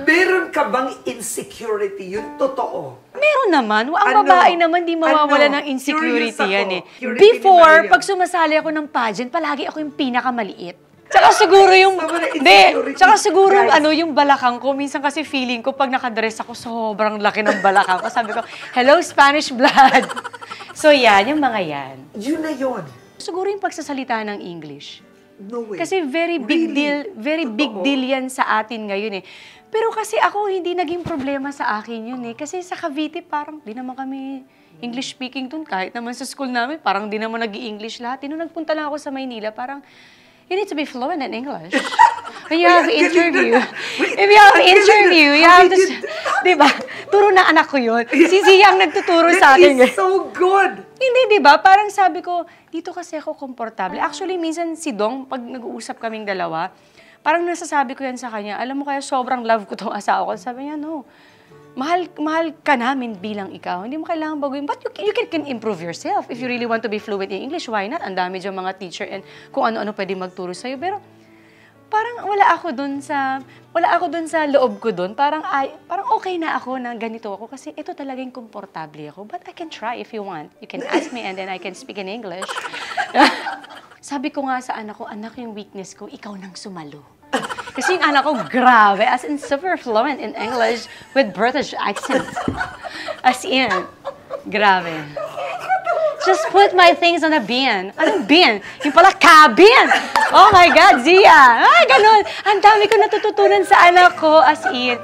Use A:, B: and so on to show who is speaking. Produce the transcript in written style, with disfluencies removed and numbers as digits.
A: Meron ka bang insecurity? Yung totoo.
B: Meron naman. Ang babae naman di mawawala ng insecurity yan eh. Before, pag sumasali ako ng pageant, palagi ako yung pinakamaliit. Tsaka siguro yung, yung balakang ko. Minsan kasi feeling ko, pag nakadress ako, sobrang laki ng balakang ko. Sabi ko, hello, Spanish blood. So yan, yung mga yan.
A: Yun na yun.
B: Siguro yung pagsasalita ng English.
A: No way.
B: Kasi very big deal yan sa atin ngayon eh. Pero kasi ako, hindi naging problema sa akin yun eh. Kasi sa Cavite, parang di naman kami English speaking dun. Kahit naman sa school namin, parang di naman nag-i-English lahat. Nung nagpunta lang ako sa Maynila, parang, you need to be fluent in English. When you have an interview, if you have an interview, you have to, di ba? Turo na anak ko yun. Si Zia ang nagtuturo sa akin.
A: That is so good!
B: Hindi, di ba? Parang sabi ko, dito kasi ako komportable. Actually, minsan si Dong, pag nag-uusap kaming dalawa, parang nasasabi ko yan sa kanya, alam mo kaya sobrang love ko tong asawa ko. Sabi niya, no. Mahal ka namin bilang ikaw. Hindi mo kailangan baguhin. But you can improve yourself. If you really want to be fluent in English, why not? Ang dami dyan mga teacher and kung ano-ano pwede magturo sa'yo. Pero parang wala ako dun sa loob ko dun. Parang okay na ako na ganito ako kasi ito talagang komportable ako. But I can try if you want. You can ask me and then I can speak in English. Sabi ko nga sa anak ko, anak, yung weakness ko, ikaw nang sumalo. Kasi yung anak ko, grabe, as in super fluent in English with British accent. As in, grabe. Just put my things on a bin. Anong bin? Yung pala, cabin! Oh my God, Zia! Ah, ganun. Ang dami ko natututunan sa anak ko, as in.